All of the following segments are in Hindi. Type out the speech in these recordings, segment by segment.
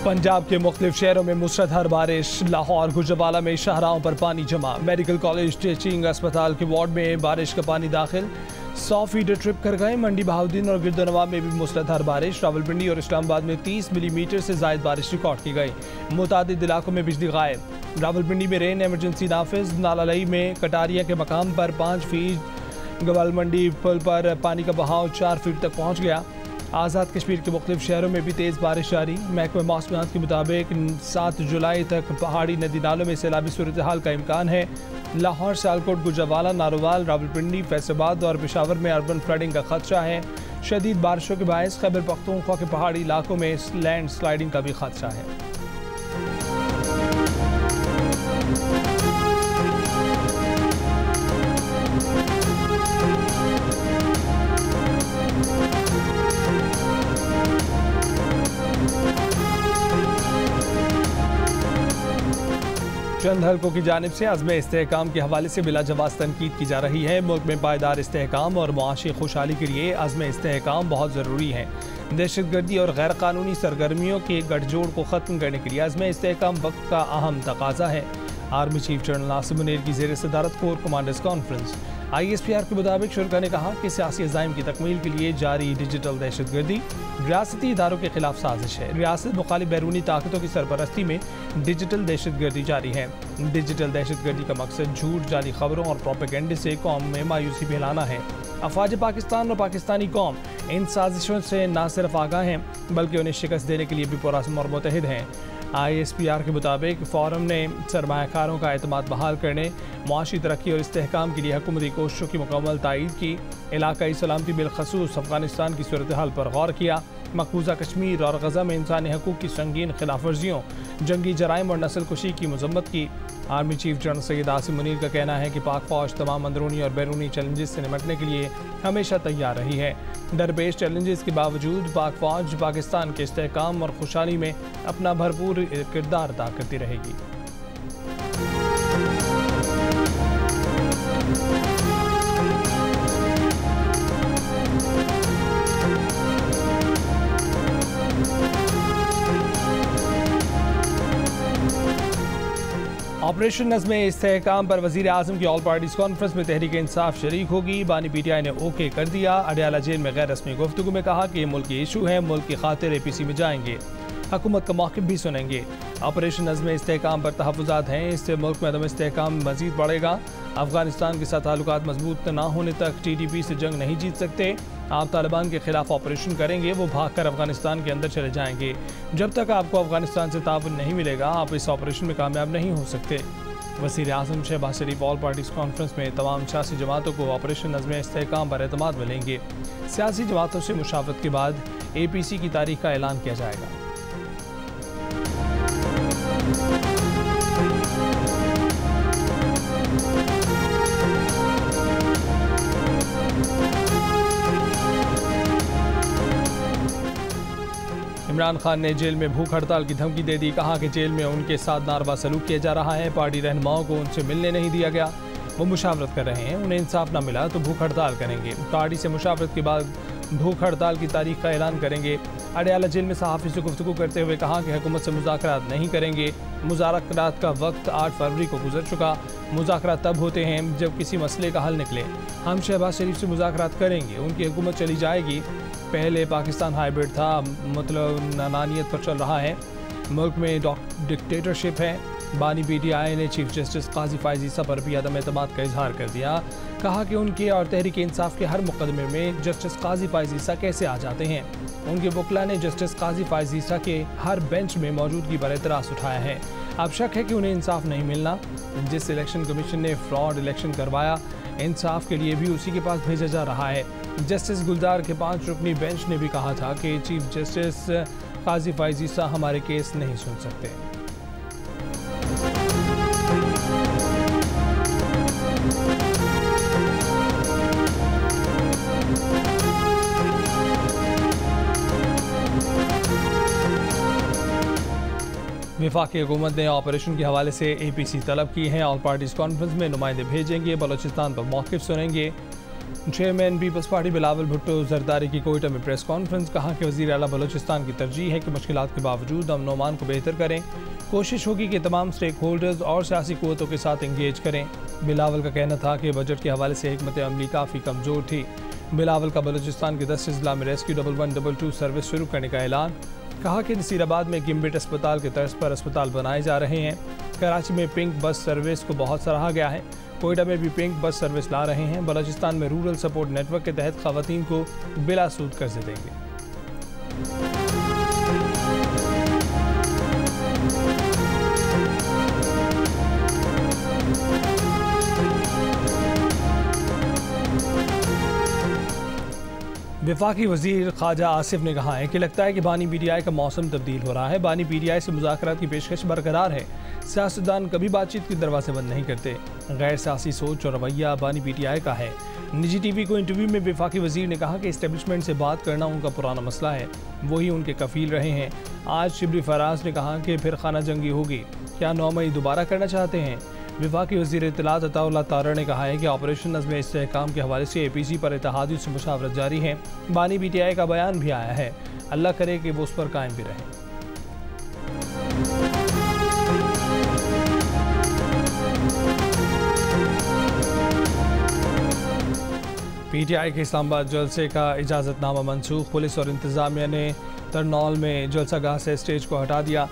पंजाब के मुख्तलिफ शहरों में मुसलधार बारिश। लाहौर गुजरावाला में शाहराहों पर पानी जमा। मेडिकल कॉलेज टीचिंग अस्पताल के वार्ड में बारिश का पानी दाखिल। 100 फीट ट्रिप कर गए। मंडी बहाउद्दीन और गिरदनवा में भी मुसलधार बारिश। रावलपिंडी और इस्लामाबाद में 30 मिलीमीटर से ज़ायद बारिश रिकॉर्ड की गई। मुतादिद इलाकों में बिजली गायब। रावलपिंडी में रेन एमरजेंसी नाफिज। नालालई में कटारिया के मकाम पर 5 फीट। गवाल मंडी पुल पर पानी का बहाव 4 फीट तक पहुँच गया। आज़ाद कश्मीर के मुख्तलिफ शहरों में भी तेज़ बारिश जारी। महकमा मौसमियात के मुताबिक 7 जुलाई तक पहाड़ी नदी नालों में सैलाबी सूरत हाल का इम्कान है। लाहौर, सियालकोट, गुजरावाला, नारोवाल, रावलपिंडी, फैसलाबाद और पेशावर में अर्बन फ्लडिंग का खदशा है। शदीद बारिशों के बायस खैबर पख्तूनख्वा के पहाड़ी इलाकों में लैंड स्लाइडिंग का भी खदशा है। चंद हल्कों की जानिब से अज़्म इस्तेहकाम के हवाले से बिला जवाज़ तनकीद की जा रही है। मुल्क में पायदार इस्तेहकाम और मुआशी खुशहाली के लिए अज़्म इस्तेहकाम बहुत ज़रूरी है। दहशतगर्दी और गैर कानूनी सरगर्मियों के गठजोड़ को ख़त्म करने के लिए अज़्म इस्तेहकाम वक्त का अहम तकाजा है। Army chief general Nasir Munir की ज़ेर सदारत कोर कमांडर्स कॉन्फ्रेंस। ISPR के मुताबिक शुरा ने कहा कि सियासी अज़ाइम की तकमील के लिए जारी डिजिटल दहशतगर्दी रियासती इदारों के खिलाफ साजिश है। रियासत मुखालिफ बैरूनी ताकतों की सरपरस्ती में डिजिटल दहशतगर्दी जारी है। डिजिटल दहशतगर्दी का मकसद झूठ, जाली खबरों और प्रोपेगेंडे से कौम में मायूसी फैलाना है। अफवाज पाकिस्तान और पाकिस्तानी कौम इन साजिशों से न सिर्फ आगाह हैं बल्कि उन्हें शिकस्त देने के लिए भी पुरअज़्म और मुतहिद हैं। ISPR के मुताबिक फोरम ने सरमायाकारों का एतमाद बहाल करने, मुआशी तरक्की और इस्तेहकाम के लिए हुकूमती कोशिशों की मुकम्मल तायीद की। इलाकाई सलामती बिलखसूस अफगानिस्तान की सूरत हाल पर गौर किया। मकबूजा कश्मीर और गज़ा में इंसानी हकूक़ की संगीन खिलाफ वर्जियों, जंगी जराइम और नस्ल कुशी की मजम्मत की। Army chief general Syed Asim Munir का कहना है कि पाक फौज तमाम अंदरूनी और बैरूनी चैलेंजेस से निपटने के लिए हमेशा तैयार रही है। दरपेश चैलेंजेस के बावजूद पाक फौज पाकिस्तान के इस्तेहकाम और खुशहाली में अपना भरपूर किरदार अदा करती रहेगी। ऑपरेशन नज़्म इस्तेहकाम पर वज़ीर आज़म की ऑल पार्टीज़ कॉन्फ्रेंस में तहरीक इंसाफ शरीक होगी। बानी PTI ने ओके कर दिया। अडयाला जेल में गैर रस्मी गुफ्तगू में कहा कि ये मुल्क की इशू है, मुल्क की खातिर APC में जाएंगे, हुकूमत का मौक़िफ़ भी सुनेंगे। ऑपरेशन नज़्म इस्तेहकाम पर तहफ़्फ़ुज़ात हैं, इससे मुल्क में अदम इस्तेहकाम मज़ीद बढ़ेगा। अफ़गानिस्तान के साथ ताल्लुकात मजबूत न होने तक TTP से जंग नहीं जीत सकते। आप तालिबान के खिलाफ ऑपरेशन करेंगे, वो भाग कर अफगानिस्तान के अंदर चले जाएंगे। जब तक आपको अफगानिस्तान से ताउन नहीं मिलेगा, आप इस ऑपरेशन में कामयाब नहीं हो सकते। वज़ीर आज़म शहबाज शरीफ ऑल पार्टीज़ कॉन्फ्रेंस में तमाम सियासी जमातों को ऑपरेशन नज़्म इस्तेहकाम पर एतमाद मिलेंगे। सियासी जमातों से मुशावरत के बाद APC की तारीख का ऐलान किया जाएगा। इमरान खान ने जेल में भूख हड़ताल की धमकी दे दी। कहा कि जेल में उनके साथ नारवा सलूक किया जा रहा है। पार्टी रहनुमाओं को उनसे मिलने नहीं दिया गया, वो मुशावरत कर रहे हैं, उन्हें इंसाफ न मिला तो भूख हड़ताल करेंगे। पार्टी से मुशावरत के बाद भूख हड़ताल की तारीख का ऐलान करेंगे। अडयाला जेल में सहाफ़ी से गुफ्तगू करते हुए कहा कि हुकूमत से मुज़ाकरात नहीं करेंगे। मुज़ाकरात का वक्त 8 फरवरी को गुजर चुका। मुज़ाकरात तब होते हैं जब किसी मसले का हल निकले। हम शहबाज शरीफ से मुज़ाकरात करेंगे, उनकी हुकूमत चली जाएगी। पहले पाकिस्तान हाइब्रिड था, मतलब नानियत पर चल रहा है। मुल्क में डिक्टेटरशिप है। बानी PTI ने चीफ जस्टिस काजी फ़ाइज़ ईसा पर भी अदम एतमाद का इजहार कर दिया। कहा कि उनके और तहरीक इंसाफ के हर मुकदमे में जस्टिस काजी फ़ाइज़ ईसा कैसे आ जाते हैं। उनके वकला ने जस्टिस काजी फ़ाइज़ ईसा के हर बेंच में मौजूदगी पर एतराज़ उठाया है। अब शक है कि उन्हें इंसाफ नहीं मिलना। जिस इलेक्शन कमीशन ने फ्रॉड इलेक्शन करवाया, इंसाफ के लिए भी उसी के पास भेजा जा रहा है। जस्टिस गुलजार के 5 रुकनी बेंच ने भी कहा था कि चीफ जस्टिस काजी फ़ाइज़ ईसा हमारे केस नहीं सुन सकते। वफाकी हुकूमत ने ऑपरेशन के हवाले से APC तलब की है। ऑल पार्टीज़ कॉन्फ्रेंस में नुमाइंदे भेजेंगे, बलोचिस्तान पर मौक़िफ़ सुनेंगे। Chairman Peoples Party Bilawal Bhutto Zardari की कोयटा में प्रेस कॉन्फ्रेंस। कहा कि वज़ीर आला बलूचिस्तान की तरजीह है कि मुश्किलात के बावजूद अमन व अमान को बेहतर करें। कोशिश होगी कि तमाम स्टेक होल्डर्स और सियासी क़ुव्वतों के साथ इंगेज करें। बिलावल का कहना था कि बजट के हवाले से हिकमत अमली काफ़ी कमज़ोर थी। बिलावल का बलूचिस्तान के 10 अजला में रेस्क्यू 1122 सर्विस शुरू करने का ऐलान। कहा कि नसीराबाद में गिम्बिट अस्पताल के तर्ज पर अस्पताल बनाए जा रहे हैं। कराची में पिंक बस सर्विस को बहुत सराहा गया है। कोयटा में भी पिंक बस सर्विस ला रहे हैं। बलूचिस्तान में रूरल सपोर्ट नेटवर्क के तहत ख़वातीन को बिला सूद कर्जे देंगे। वफाकी वज़ीर ख्वाजा आसिफ ने कहा है कि लगता है कि बानी पीटीआई का मौसम तब्दील हो रहा है। बानी पीटीआई से मुज़ाकरात की पेशकश बरकरार है। सियासतदान कभी बातचीत के दरवाजे बंद नहीं करते। गैर सियासी सोच और रवैया बानी पीटीआई का है। निजी टीवी को इंटरव्यू में वफाकी वज़ीर ने कहा कि इस्टेब्लिशमेंट से बात करना उनका पुराना मसला है, वही उनके कफ़ील रहे हैं। आज शिबली फराज ने कहा कि फिर खाना जंगी होगी। क्या 9 मई दोबारा करना चाहते हैं? वफाकी वज़ीर इत्तलात अताउल्लाह तारा ने कहा है कि ऑपरेशन नज़्म इस्तेहकाम के हवाले से APC पर इत्तेहादियों से मुशावरत जारी है। बानी पीटीआई का बयान भी आया है। अल्लाह करे कि वो उस पर कायम भी रहे। पीटीआई के इस्लामाबाद जलसे का इजाज़तनामा मनसूख। पुलिस और इंतज़ामिया ने तरनौल में जलसा गाह से स्टेज को हटा दिया।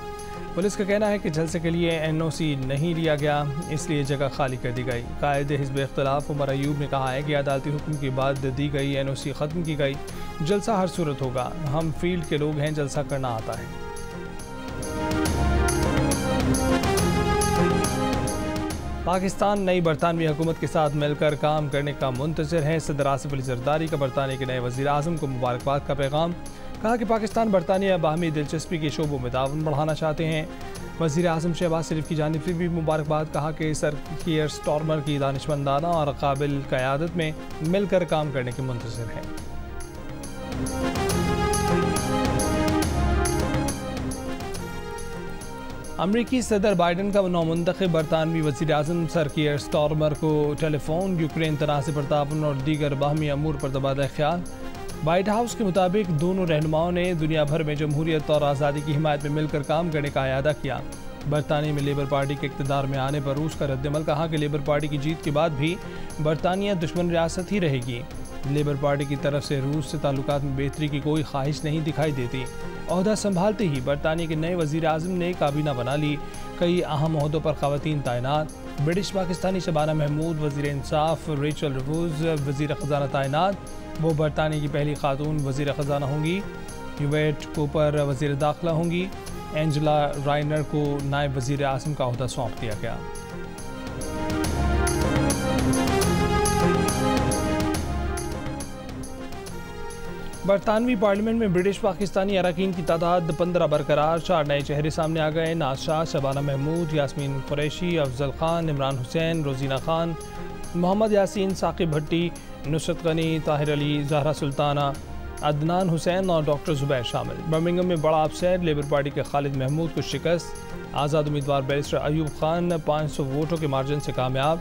पुलिस का कहना है कि जलसे के लिए NOC नहीं लिया गया, इसलिए जगह खाली कर दी गई। कायदे हिज़्ब इख्तिलाफ उमर अयूब ने कहा है कि अदालती हुक्म के बाद दी गई NOC ख़त्म की गई। जलसा हर सूरत होगा। हम फील्ड के लोग हैं, जलसा करना आता है। पाकिस्तान नई बरतानवी हुकूमत के साथ मिलकर काम करने का मुंतज़िर है। सदर आसिफ अली जरदारी का बरतानिया के नए वज़ीर आज़म को मुबारकबाद का पैगाम। कहा कि पाकिस्तान बरतानिया बाहमी दिलचस्पी के शोबों में ताउन बढ़ाना चाहते हैं। वज़ीर आज़म शहबाज शरीफ की जानिब से भी मुबारकबाद। कहा कि सर कीयर स्टॉर्मर की दानिशमंदाना और काबिल क़यादत में मिलकर काम करने के मुंतज़िर है। अमरीकी सदर बाइडन का नौमुंतखब बरतानवी वज़ीर आज़म सर कीयर स्टॉर्मर को टेलीफोन, यूक्रेन तनाज़े पर ताउन और दीगर बाहमी अमूर पर तबादला ख्याल। वाइट हाउस के मुताबिक दोनों रहनुमाओं ने दुनिया भर में जमहूरियत और आज़ादी की हिमायत में मिलकर काम करने का अयादा किया। बरतानिया में लेबर पार्टी के इक़्तिदार में आने पर रूस का रद्दमल। कहा कि लेबर पार्टी की जीत के बाद भी बरतानिया दुश्मन रियासत ही रहेगी। लेबर पार्टी की तरफ से रूस से ताल्लुकात में बेहतरी की कोई ख्वाहिश नहीं दिखाई देती। ओहदा संभालते ही बरतानिया के नए वज़ीर आज़म ने काबीना बना ली। कई अहम ओहदों पर ख़वातीन तैनात। ब्रिटिश पाकिस्तानी शबाना महमूद वज़ीर इंसाफ, रेचल रिवूज़ वज़ीर ख़जाना तैनात। वो बरतानिया की पहली खातून वज़ीर ख़जाना होंगी। यूवेट कूपर वज़ीर दाखिला होंगी। एंजेला राइनर को नायब वज़ीर आज़म का ओहदा सौंप दिया गया। बरतानवी पार्लियामेंट में ब्रिटिश पाकिस्तानी अरकान की तादाद 15 बरकरार। 4 नए चेहरे सामने आ गए। नाज शाह, शबाना महमूद, यास्मीन कुरैशी, अफजल खान, इमरान हुसैन, रोजीना खान, मोहम्मद यासीन, साकिब भट्टी, नुसरत गनी, ताहिर अली, जहरा सुल्ताना, अदनान हुसैन और डॉक्टर जुबैर शामिल। बर्मिंघम में बड़ा अपसेट। लेबर पार्टी के खालिद महमूद को शिकस्त। आज़ाद उम्मीदवार बैरिस्टर अयूब खान 500 वोटों के मार्जिन से कामयाब।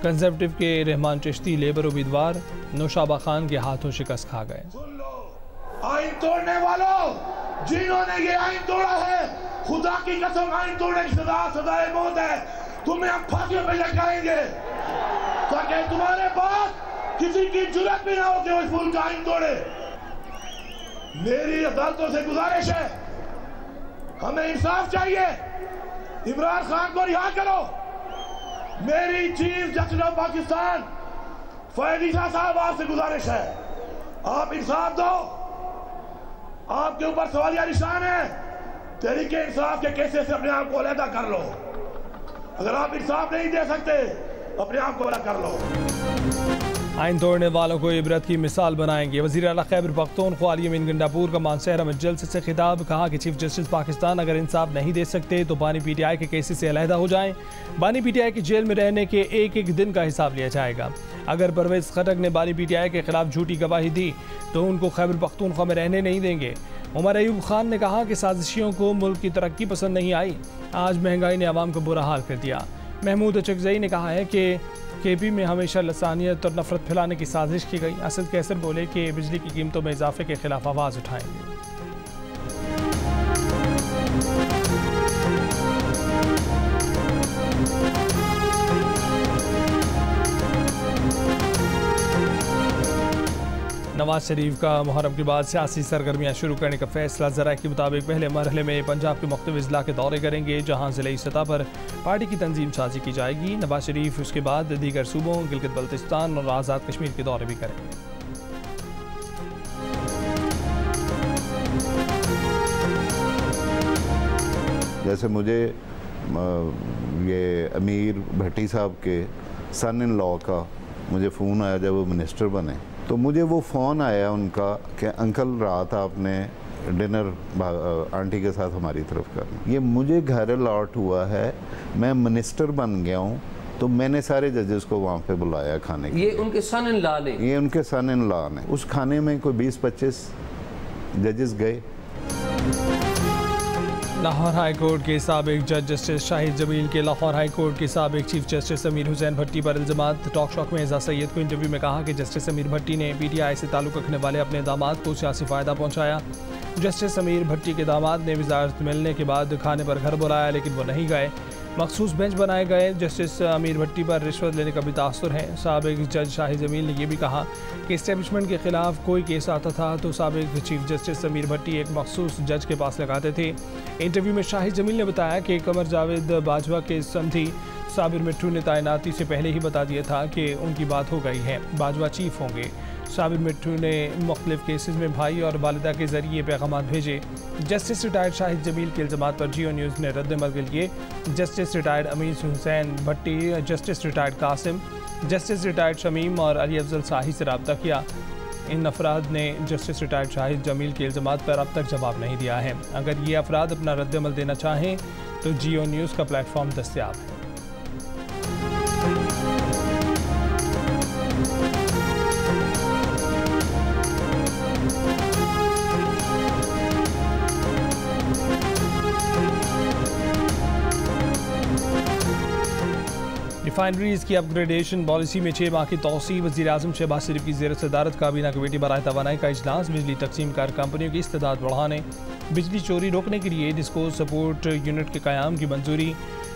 कंजर्वेटिव के रहमान चिश्ती लेबर उम्मीदवार नौशाबा खान के हाथों शिकस्त खा गए। आइन तोड़ने वालों, जिन्होंने ये आइन तोड़ा है, खुदा की कसम आइन तोड़ने की सजाए मौत है। तुम्हें हम फांसियों पे लटकाएंगे ताकि तुम्हारे पास किसी की जुर्रत भी ना हो कि वो इस मुल्क का आइन तोड़े। मेरी अदालतों से गुजारिश है, हमें इंसाफ चाहिए। इमरान खान को रिहा करो। मेरी चीफ जस्टिस ऑफ पाकिस्तान फैज़ ईसा साहब आपसे गुजारिश है, आप इंसाफ दो। आपके ऊपर सवालिया निशान है। तहरीके इंसाफ के केसेस से अपने आप को अलहदा कर लो। अगर आप इंसाफ नहीं दे सकते, अपने आप को अलग कर लो। आइन तोड़ने वालों को इबरत की मिसाल बनाएंगे। वज़ीर आला खैबर पख्तूनख्वा अली अमीन गंडापुर का मानसहरा में जलसे से खिताब। कहा कि चीफ जस्टिस पाकिस्तान अगर इंसाफ नहीं दे सकते तो बानी पीटीआई के केसेस से अलहदा हो जाएं। बानी पीटीआई की जेल में रहने के एक एक दिन का हिसाब लिया जाएगा। अगर परवेज़ खटक ने बानी पीटीआई के खिलाफ झूठी गवाही दी तो उनको खैबर पख्तूनख्वा में रहने नहीं देंगे। उमर अयूब खान ने कहा कि साजिशियों को मुल्क की तरक्की पसंद नहीं आई। आज महंगाई ने आवाम को बुरा हाल कर दिया। महमूद अचकजई ने कहा है कि केपी में हमेशा लसानियत और नफरत फैलाने की साजिश की गई। असद कैसर बोले कि बिजली की कीमतों में इजाफे के खिलाफ आवाज़ उठाएंगे। नवाज शरीफ का मुहर्रम के बाद सियासी सरगर्मियां शुरू करने का फैसला। ज़राए के मुताबिक पहले मरहले में पंजाब के मुख्तलिफ अजला के दौरे करेंगे, जहां ज़िले सतह पर पार्टी की तंजीम साजी की जाएगी। नवाज शरीफ उसके बाद दीगर सूबों गिलगित बल्तिस्तान और आज़ाद कश्मीर के दौरे भी करेंगे। जैसे मुझे ये अमीर भट्टी साहब के सन इन लॉ का मुझे फ़ोन आया जब वो मिनिस्टर बने, तो मुझे वो फ़ोन आया उनका कि अंकल रात आपने डिनर आंटी के साथ हमारी तरफ करना। ये मुझे घर अलॉट हुआ है, मैं मिनिस्टर बन गया हूँ, तो मैंने सारे जजेस को वहाँ पे बुलाया खाने के। ये उनके सन इन लॉ ने? ये उनके सन इन लॉ ने। उस खाने में कोई 20-25 जजेस गए। लाहौर हाई कोर्ट के साबिक जज जस्टिस शाहिद जमील के लाहौर हाई कोर्ट के साबिक चीफ जस्टिस अमीर हुसैन भट्टी पर इल्ज़ामात। टॉक शॉक में एजाज सैयद को इंटरव्यू में कहा कि जस्टिस अमीर भट्टी ने PTI से ताल्लुक़ रखने वाले अपने दामाद को सियासी फ़ायदा पहुँचाया। जस्टिस अमीर भट्टी के दामाद ने वज़ारत मिलने के बाद खाने पर घर बुलाया, लेकिन वो नहीं गए। मखसूस बेंच बनाए गए। जस्टिस अमीर भट्टी पर रिश्वत लेने का भी तासुर है। साबिक जज शाहिद जमील ने यह भी कहा कि इस्टेब्लिशमेंट के खिलाफ कोई केस आता था तो साबिक चीफ जस्टिस अमीर भट्टी एक मखसूस जज के पास लगाते थे। इंटरव्यू में शाहिद जमील ने बताया कि कमर जावेद बाजवा के समधी साबिर मिट्ठू ने तैनाती से पहले ही बता दिया था कि उनकी बात हो गई है, बाजवा चीफ होंगे। साबिर मिट्ठू ने मुख्तलिफ केसेस में भाई और वालिदा के ज़रिए पैगाम भेजे। जस्टिस रिटायर्ड शाहिद जमील के इल्ज़ाम पर जियो न्यूज़ ने रद्द-ए-अमल के लिए justice retired Amir Hussain Bhatti, justice retired Qasim, justice retired Shamim और अली अफजल शाही से रब्ता किया। इन अफराद ने जस्टिस रिटायर्ड शाहिद जमील के इल्ज़ाम पर अब तक जवाब नहीं दिया है। अगर ये अफराद अपना रद्द-ए-अमल देना चाहें तो जियो न्यूज़ का प्लेटफॉर्म दस्तयाब है। रिफाइनरीज़ की अपग्रेडेशन पॉलिसी में 6 माह की तौसी। वज़ीर-ए-आज़म शहबाज शरीफ की ज़ेर सदारत काबीना कमेटी बराए तवानाई का इजलास। बिजली तकसीम कार कंपनियों की इस्तेदाद बढ़ाने, बिजली चोरी रोकने के लिए डिस्को सपोर्ट यूनिट के क़याम की मंजूरी।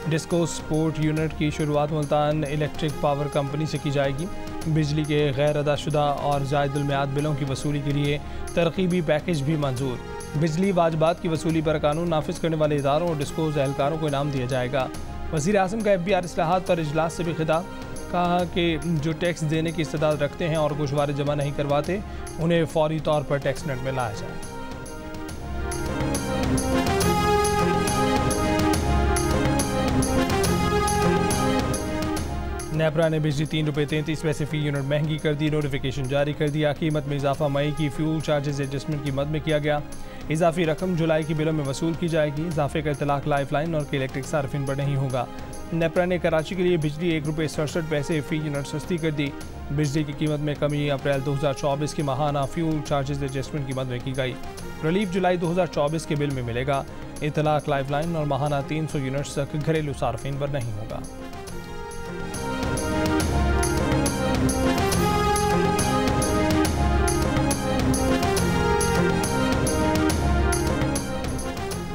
डिस्को सपोर्ट यूनिट की शुरुआत मुल्तान इलेक्ट्रिक पावर कंपनी से की जाएगी। बिजली के गैर अदाशुदा और ज़ायदुल मियाद बिलों की वसूली के लिए तरकीबी पैकेज भी मंजूर। बिजली वाजबात की वसूली पर कानून नाफिज करने वाले इदारों और डिस्कोज एहलकारों को इनाम दिया जाएगा। वज़ीर आज़म का FBR इस्लाहात पर इजलास से भी खिताब। कहा कि जो टैक्स देने की इस्तेदाद रखते हैं और गोशवारे जमा नहीं करवाते, उन्हें फौरी तौर पर टैक्स नेट में लाया जाए। नेपरा ने बिजली 3 रुपये 33 पैसे फ़ी यूनिट महंगी कर दी। नोटिफिकेशन जारी कर दिया। कीमत में इजाफा मई की फ्यूल चार्जेस एडजस्टमेंट की मद में किया गया। इजाफी रकम जुलाई की बिलों में वसूल की जाएगी। इजाफे का इतलाक लाइफलाइन और इलेक्ट्रिक सार्फिन पर नहीं होगा। नेपरा ने कराची के लिए बिजली 1 रुपये 67 पैसे फ़ी यूनिट सस्ती कर दी। बिजली की कीमत में कमी अप्रैल 2024 के माहाना फ्यूल चार्जेस एडजस्टमेंट की मद में की गई। रिलीफ जुलाई 2024 के बिल में मिलेगा। इतलाक लाइफलाइन और माहाना 300 यूनिट्स तक घरेलू सार्फिन पर नहीं होगा।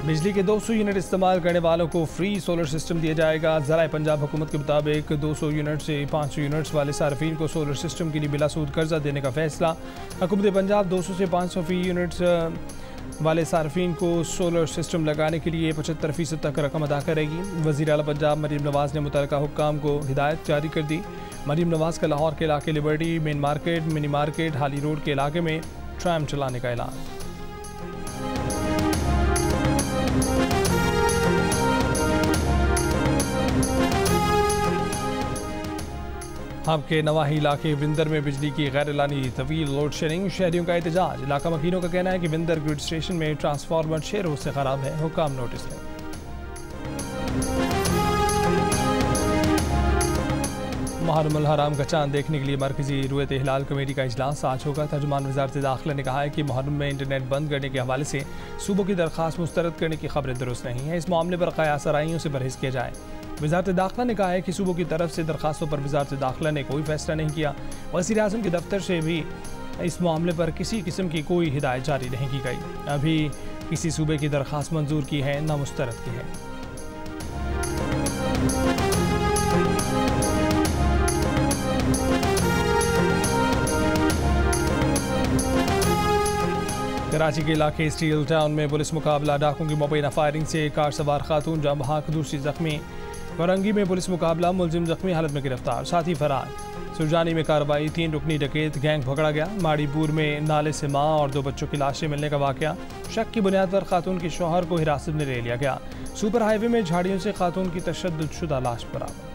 बिजली के 200 यूनिट इस्तेमाल करने वालों को फ्री सोलर सिस्टम दिया जाएगा। ज़राए पंजाब हुकूमत के मुताबिक 200 यूनिट से 500 यूनिट्स वाले सार्फिन को सोलर सिस्टम के लिए बिला सूद कर्जा देने का फैसला। हुकूमत पंजाब 200 से 500 फी यूनिट्स वाले सार्फिन को सोलर सिस्टम लगाने के लिए 75% तक रकम अदा करेगी। वज़ीर आला पंजाब मरीम नवाज़ ने मुतल्लिका हुक्काम को हिदायत जारी कर दी। मरीम नवाज़ का लाहौर के इलाके liberty main market, mini market, हाली रोड के इलाके में ट्रैम चलाने का ऐलान। हब के नवाही इलाके विंदर में बिजली की गैर एलानी तवील लोड शेडिंग। शहरियों का एहतजाज। इलाका मकीनों का कहना है कि विंदर ग्रिड स्टेशन में ट्रांसफार्मर 6 रोज से खराब है। हुक्काम नोटिस लें। मुहर्रम हराम का चांद देखने के लिए मरकजी रुयत हिलाल कमेटी का इजलास आज होगा। तर्जुमान वज़ारत दाखिला ने कहा है कि मुहर्रम में इंटरनेट बंद करने के हवाले से सूबों की दरख्वास्त मुस्तरद करने की खबरें दुरुस्त नहीं है। इस मामले पर क़यास आराइयों से परहेज़ किया जाए। वज़ारत दाखिला ने कहा है कि सूबों की तरफ से दरखास्तों पर वज़ारत दाखिला ने कोई फैसला नहीं किया। वज़ीर आज़म के दफ्तर से भी इस मामले पर किसी किस्म की कोई हिदायत जारी नहीं की गई। अभी किसी सूबे की दरखास्त मंजूर की है न मुस्तरद की है। कराची के इलाके स्टील टाउन में पुलिस मुकाबला, डाकुओं की मुबैना फायरिंग से कार सवार खातून जाम बहक, दूसरी जख्मी। वरंगी में पुलिस मुकाबला, मुलजिम जख्मी हालत में गिरफ्तार, साथी फरार। सुरजानी में कार्रवाई, 3 रुकनी डकैत गैंग पकड़ा गया। माड़ीपुर में नाले से मां और 2 बच्चों की लाशें मिलने का वाकया, शक की बुनियाद पर खातून के शौहर को हिरासत में ले लिया गया। सुपर हाईवे में झाड़ियों से खातून की तशद्दुदशुदा लाश बरामद।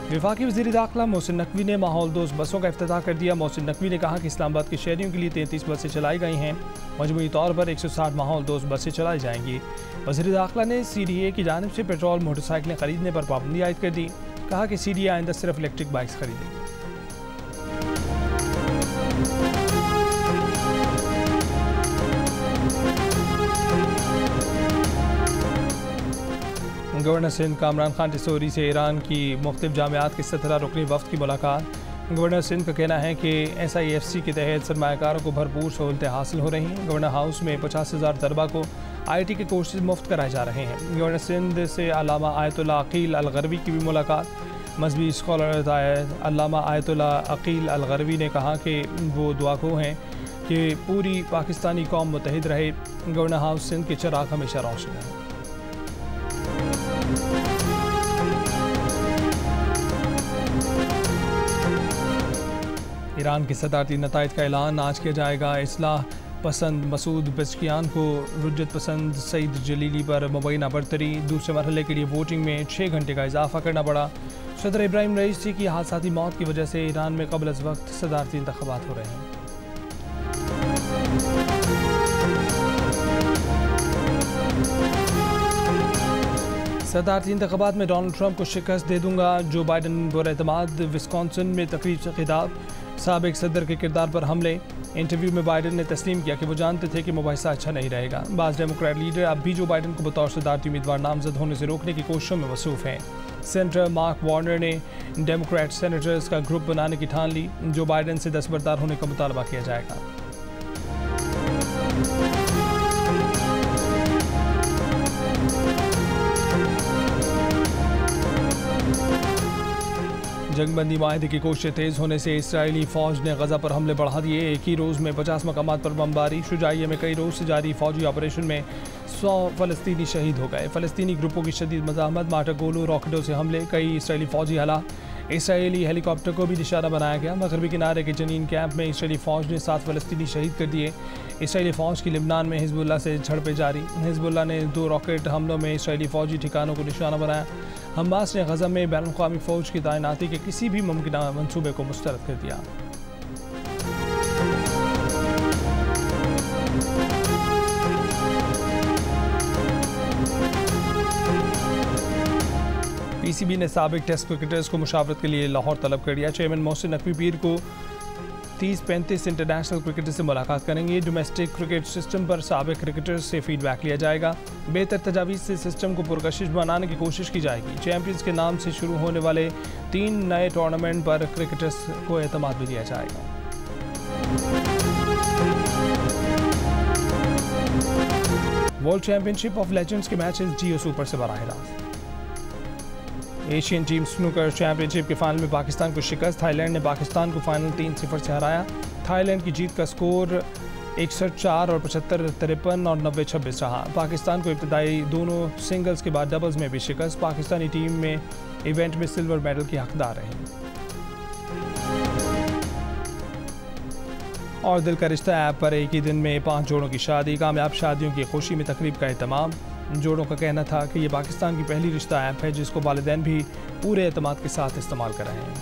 वफाकी वज़ीर दाखिला मोहसिन नकवी ने माहौल दोस्त बसों का इफ्तिताह कर दिया। मोहसिन नकवी ने कहा कि इस्लामाबाद के शहरियों के लिए 33 बसें चलाई गई हैं। मजमूई तौर पर 160 माहौल दोस्त बसें चलाई जाएंगी। वज़ीर दाखिला ने CDA की जानिब से पेट्रोल मोटरसाइकिलें खरीदने पर पाबंदी आयद कर दी। कहा कि CDA आइंदा सिर्फ इलेक्ट्रिक बाइक्स खरीदेगी। गवर्नर सिंध कामरान खान टिसोरी से ईरान की मुख्तलिफ जामियात के 17 रुकनी वफ्द की मुलाकात। गवर्नर सिंध का कहना है कि SIFC के तहत सरमायाकारों को भरपूर सहूलतें हासिल हो रही हैं। गवर्नर हाउस में 50,000 तलबा को IT के कोर्सेज मुफ्त कराए जा रहे हैं। गवर्नर सिंध से अल्लामा आयतुल्लाह अकील अलगरवी की भी मुलाकात। मजहबी स्कॉलर अल्लामा आयतुल्लाह अकील अलगरवी ने कहा कि वो दुआगो हैं कि पूरी पाकिस्तानी कौम मुत्तहिद रहे। गवर्नर हाउस सिंध के चिराग हमेशा रोशन रहे। ईरान के सदारती नताइज का ऐलान आज किया जाएगा। इस्लाह पसंद मसूद पेज़ेश्कियान को रुज्जत पसंद सईद जलीली पर मुबैना बरतरी। दूसरे मरहले के लिए वोटिंग में 6 घंटे का इजाफा करना पड़ा। सदर इब्राहिम रईसी की हादसाती मौत की वजह से ईरान में क़ब्ल अज़ वक्त सदारती इंतख़ाबात हो रहे हैं। सदारती इंतख़ाबात में डोनाल्ड ट्रंप को शिकस्त दे दूंगा। जो बाइडन पुरएतमाद। विस्कॉन्सिन में तकरीब से खिताब। साबिक सदर के किरदार पर हमले। इंटरव्यू में बाइडन ने तस्लीम किया कि वो जानते थे कि मुबाहिसा अच्छा नहीं रहेगा। बाज़ डेमोक्रेट लीडर अब भी जो बाइडन को बतौर सदारती उम्मीदवार नामजद होने से रोकने की कोशिशों में मसरूफ़ हैं। सेनेटर मार्क वार्नर ने डेमोक्रेट सेनेटर्स का ग्रुप बनाने की ठान ली। जो बाइडन से दस्तबरदार होने का मुतालबा किया जाएगा। जंगबंदी माहिदे की कोशिशें तेज़ होने से इसराइली फ़ौज ने गज़ा पर हमले बढ़ा दिए। एक ही रोज़ में 50 मकामात पर बमबारी। शुजाइया में कई रोज़ से जारी फ़ौजी ऑपरेशन में 100 फ़लस्तीनी शहीद हो गए। फ़लस्तीनी ग्रुपों की शदीद मज़ाहमत, मार्टर गोलों रॉकेटों से हमले, कई इसराइली फ़ौजी हलाक। इसराइली हेलीकॉप्टर को भी निशाना बनाया गया। मगरबी किनारे के जनीन कैंप में इसराइली फ़ौज ने 7 फ़लस्तीनी शहीद कर दिए। इसराइली फ़ौज की लिबनान में हिजबुल्लाह से झड़पें जारी। हिजबुल्लाह ने 2 रॉकेट हमलों में इसराइली फ़ौजी ठिकानों को निशाना बनाया। हमास ने गज़ा में बैनुल-अक़वामी फ़ौज की तैनाती के किसी भी मुमकिन मंसूबे को मुस्तरद कर दिया। PCB ने साबिक टेस्ट क्रिकेटर्स को मुशावरत के लिए लाहौर तलब कर दिया। चेयरमैन मोहसिन नकवी पीर को 30-35 इंटरनेशनल क्रिकेटर से मुलाकात करेंगे। डोमेस्टिक क्रिकेट सिस्टम पर साबिक क्रिकेटर्स से फीडबैक लिया जाएगा। बेहतर तजावीज़ से सिस्टम को पुरकशिश बनाने की कोशिश की जाएगी। चैम्पियंस के नाम से शुरू होने वाले 3 नए टूर्नामेंट पर क्रिकेटर्स को एतमाद भी दिया जाएगा। वर्ल्ड चैम्पियनशिप ऑफ लेजेंड्स के मैचेस जियो सुपर से बराह रास्त। एशियन टीम स्नूकर चैंपियनशिप के फाइनल में पाकिस्तान को शिकस्त। थाईलैंड ने पाकिस्तान को फाइनल 3-0 से हराया। थाईलैंड की जीत का स्कोर 61-4 और 75-53 और 90-26 रहा। पाकिस्तान को इब्तदाई दोनों सिंगल्स के बाद डबल्स में भी शिकस्त। पाकिस्तानी टीम में इवेंट में सिल्वर मेडल की हकदार रही। और दिल का रिश्ता ऐप पर एक ही दिन में 5 जोड़ों की शादी। कामयाब शादियों की खुशी में तकरीब का एहतमाम। जोड़ों का कहना था कि ये पाकिस्तान की पहली रिश्ता ऐप है जिसको वालिदैन भी पूरे एतमाद के साथ इस्तेमाल कर रहे हैं।